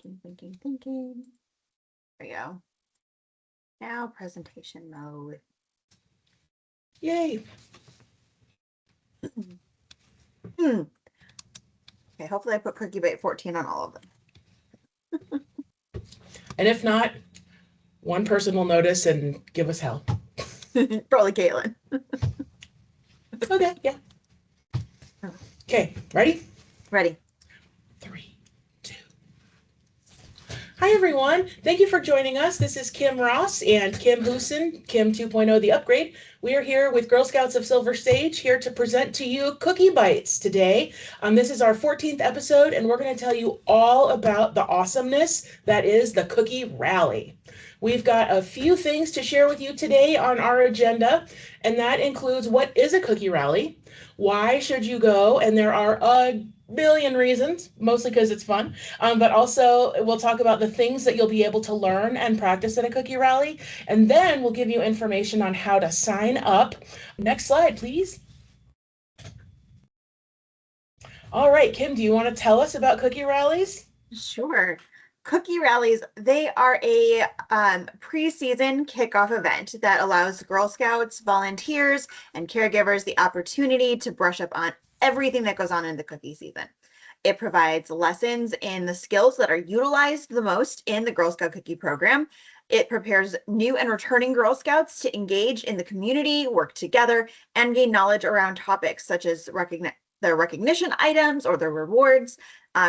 Thinking. There we go. Now presentation mode. Yay. Okay, hopefully I put Cookie Bite 14 on all of them. And if not, one person will notice and give us hell. Probably Caitlin. Okay, yeah. Okay, ready? Ready. 3, 2. Hi, everyone. Thank you for joining us. This is Kim Ross and Kim Hoosen, Kim 2.0 The Upgrade. We are here with Girl Scouts of Silver Stage, here to present to you Cookie Bites today. This is our 14th episode, and we're going to tell you all about the awesomeness that is the Cookie Rally. We've got a few things to share with you today on our agenda, and that includes what is a Cookie Rally, why should you go, and there are a million reasons, mostly because it's fun, but also we'll talk about the things that you'll be able to learn and practice at a Cookie Rally, and then we'll give you information on how to sign up. Next slide, please. All right, Kim, do you want to tell us about Cookie Rallies? Sure. Cookie Rallies, they are a pre-season kickoff event that allows Girl Scouts, volunteers, and caregivers the opportunity to brush up on everything that goes on in the cookie season. It provides lessons in the skills that are utilized the most in the Girl Scout cookie program. It prepares new and returning Girl Scouts to engage in the community, work together, and gain knowledge around topics such as their recognition items or their rewards,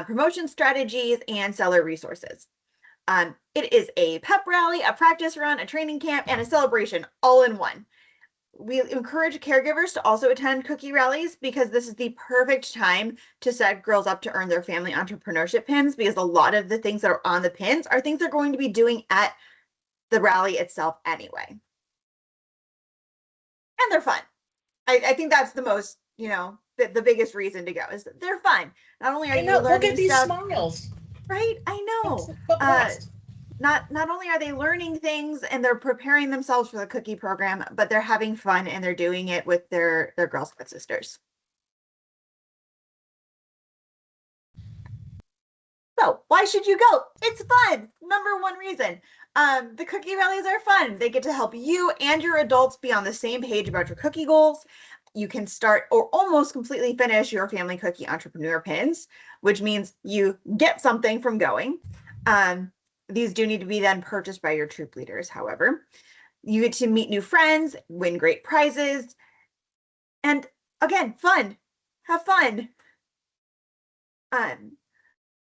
promotion strategies, and seller resources. It is a pep rally, a practice run, a training camp, and a celebration all in one. We encourage caregivers to also attend Cookie Rallies because this is the perfect time to set girls up to earn their family entrepreneurship pins, because a lot of the things that are on the pins are things they're going to be doing at the rally itself anyway. And they're fun. I think that's the most, the biggest reason to go is that they're fun. Not only are you learning look at these stuff, smiles. Right? I know. Not only are they learning things and they're preparing themselves for the cookie program, but they're having fun and they're doing it with their Girl Scout sisters. So why should you go? It's fun. Number one reason. The cookie rallies are fun. They get to help you and your adults be on the same page about your cookie goals. You can start or almost completely finish your family cookie entrepreneur pins, which means you get something from going. These do need to be then purchased by your troop leaders, however. You get to meet new friends, win great prizes, and again, fun. Have fun.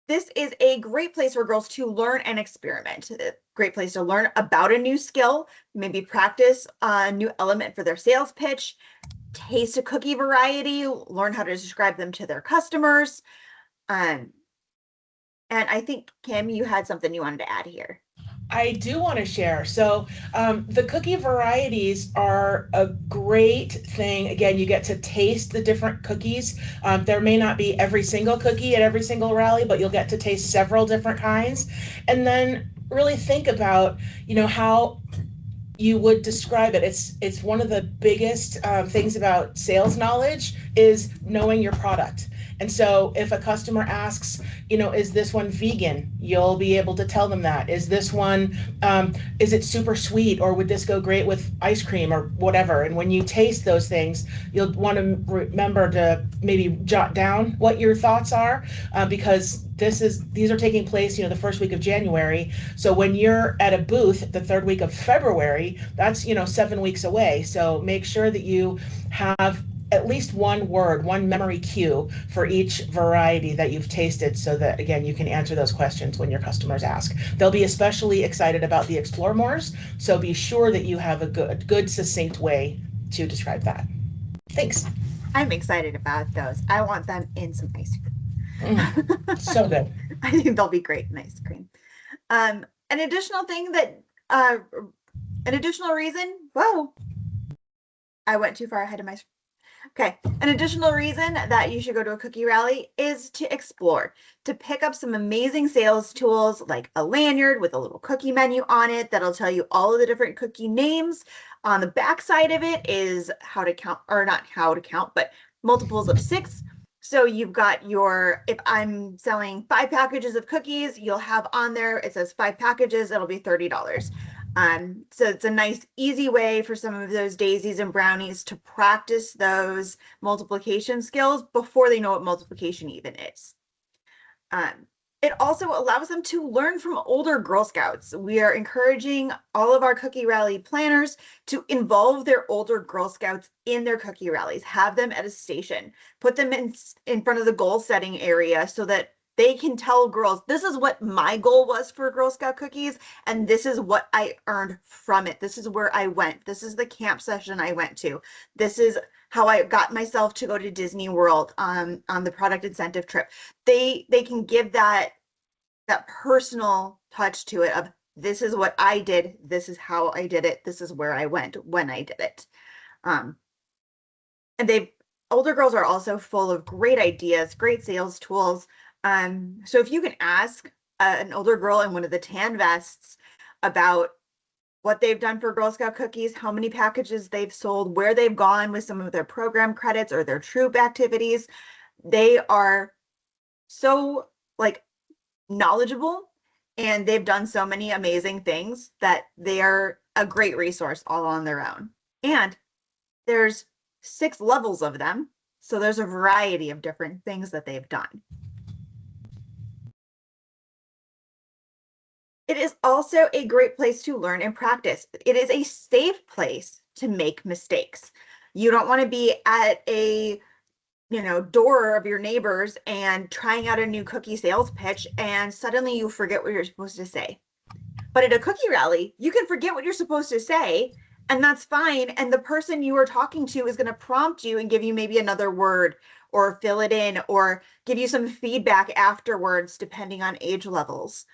This is a great place for girls to learn and experiment. A great place to learn about a new skill, maybe practice a new element for their sales pitch, taste a cookie variety, learn how to describe them to their customers. And I think, Kim, you had something you wanted to add here. I do want to share. So the cookie varieties are a great thing. Again, you get to taste the different cookies. There may not be every single cookie at every single rally, but you'll get to taste several different kinds. And then really think about, how you would describe it. It's one of the biggest things about sales knowledge is knowing your product. And so if a customer asks, is this one vegan? You'll be able to tell them that. Is this one, is it super sweet, or would this go great with ice cream or whatever? And when you taste those things, you'll want to remember to maybe jot down what your thoughts are, because these are taking place, the first week of January. So when you're at a booth the third week of February, that's, 7 weeks away. So make sure that you have at least one word, one memory cue for each variety that you've tasted, so that, again, you can answer those questions when your customers ask. They'll be especially excited about the Explore Mores, so be sure that you have a good succinct way to describe that. Thanks. I'm excited about those. I want them in some ice cream. So good. I think they'll be great in ice cream. An additional thing that, an additional reason, whoa, I went too far ahead of my. Okay, an additional reason that you should go to a cookie rally is to explore, to pick up some amazing sales tools like a lanyard with a little cookie menu on it that'll tell you all of the different cookie names. On the back side of it is how to count, or not how to count, but multiples of 6. So you've got your, if I'm selling 5 packages of cookies, you'll have on there, it says 5 packages, it'll be $30. So it's a nice, easy way for some of those daisies and brownies to practice those multiplication skills before they know what multiplication even is. Um, it also allows them to learn from older Girl Scouts. We are encouraging all of our Cookie Rally planners to involve their older Girl Scouts in their Cookie Rallies, have them at a station, put them in front of the goal setting area so that they can tell girls, this is what my goal was for Girl Scout cookies, and this is what I earned from it. This is where I went. This is the camp session I went to. This is how I got myself to go to Disney World on the product incentive trip. They can give that personal touch to it of, this is what I did, this is how I did it, this is where I went when I did it. And they older girls are also full of great ideas, great sales tools. So if you can ask an older girl in one of the tan vests about what they've done for Girl Scout cookies, how many packages they've sold, where they've gone with some of their program credits or their troop activities, they are so like knowledgeable, and they've done so many amazing things that they are a great resource all on their own. And there's 6 levels of them, so there's a variety of different things that they've done. It is also a great place to learn and practice. It is a safe place to make mistakes. You don't want to be at a door of your neighbors and trying out a new cookie sales pitch and suddenly you forget what you're supposed to say. But at a cookie rally, you can forget what you're supposed to say, and that's fine. And the person you are talking to is going to prompt you and give you maybe another word or fill it in or give you some feedback afterwards, depending on age levels.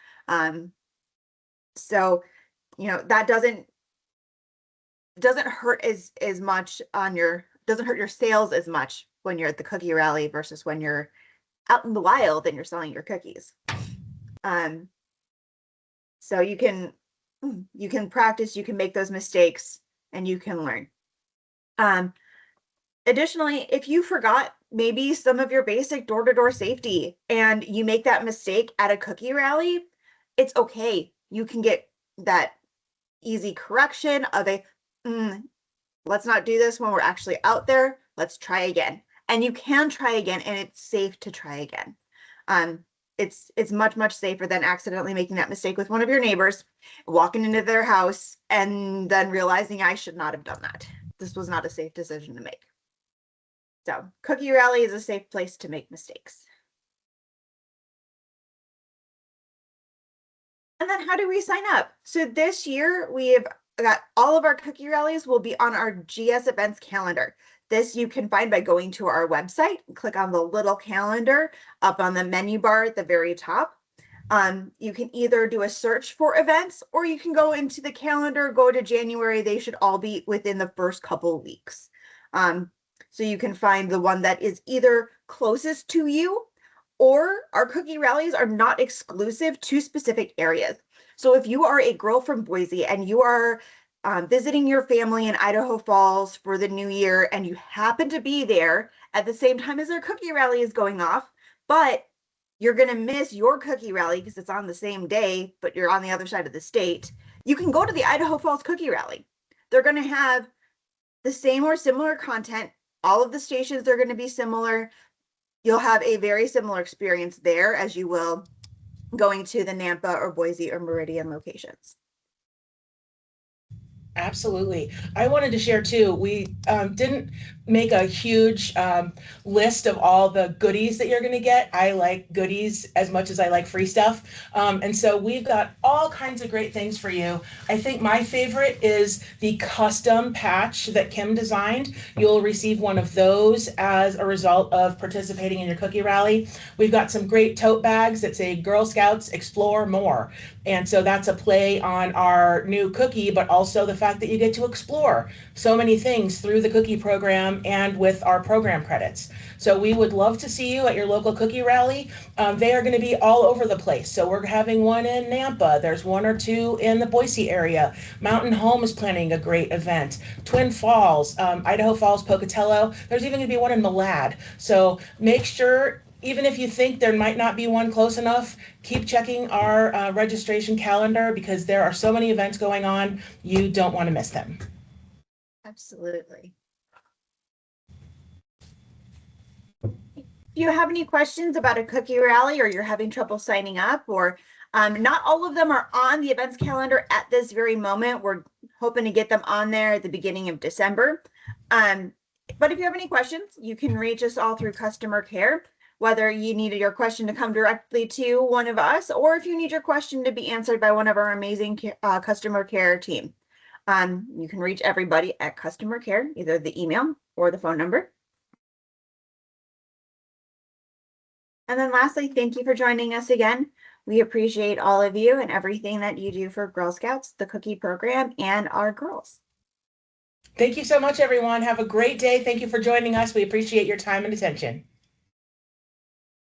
So, that doesn't hurt as much doesn't hurt your sales as much when you're at the cookie rally versus when you're out in the wild and you're selling your cookies. So you can practice, you can make those mistakes, and you can learn. Additionally, if you forgot maybe some of your basic door-to-door safety and you make that mistake at a cookie rally, it's okay. You can get that easy correction of let's not do this when we're actually out there. Let's try again. And you can try again, and it's safe to try again. It's much safer than accidentally making that mistake with one of your neighbors, walking into their house, and then realizing I should not have done that. This was not a safe decision to make. So, Cookie Rally is a safe place to make mistakes. And then how do we sign up? So this year we have got all of our cookie rallies will be on our GS events calendar. This you can find by going to our website, click on the little calendar up on the menu bar at the very top. You can either do a search for events, or you can go into the calendar, go to January. They should all be within the first couple weeks. So you can find the one that is either closest to you, or our cookie rallies are not exclusive to specific areas. So if you are a girl from Boise and you are visiting your family in Idaho Falls for the new year, and you happen to be there at the same time as their cookie rally is going off, but you're going to miss your cookie rally because it's on the same day, but you're on the other side of the state, you can go to the Idaho Falls Cookie Rally. They're going to have the same or similar content. All of the stations are going to be similar. You'll have a very similar experience there as you will going to the Nampa or Boise or Meridian locations. Absolutely. I wanted to share too, we didn't make a huge list of all the goodies that you're going to get. I like goodies as much as I like free stuff. And so we've got all kinds of great things for you. I think my favorite is the custom patch that Kim designed. You'll receive one of those as a result of participating in your cookie rally. We've got some great tote bags that say Girl Scouts Explore More. And so that's a play on our new cookie, but also the fact fact that you get to explore so many things through the cookie program and with our program credits. So we would love to see you at your local cookie rally. They are going to be all over the place. So we're having one in Nampa. There's one or two in the Boise area. Mountain Home is planning a great event. Twin Falls, Idaho Falls, Pocatello. There's even going to be one in Malad. So make sure, even if you think there might not be one close enough, keep checking our registration calendar because there are so many events going on. You don't want to miss them. Absolutely. If you have any questions about a cookie rally or you're having trouble signing up, or not all of them are on the events calendar at this very moment. We're hoping to get them on there at the beginning of December. But if you have any questions, you can reach us all through customer care, whether you need your question to come directly to one of us, or if you need your question to be answered by one of our amazing customer care team. You can reach everybody at customer care, either the email or the phone number. And then lastly, thank you for joining us again. We appreciate all of you and everything that you do for Girl Scouts, the cookie program, and our girls. Thank you so much, everyone. Have a great day. Thank you for joining us. We appreciate your time and attention.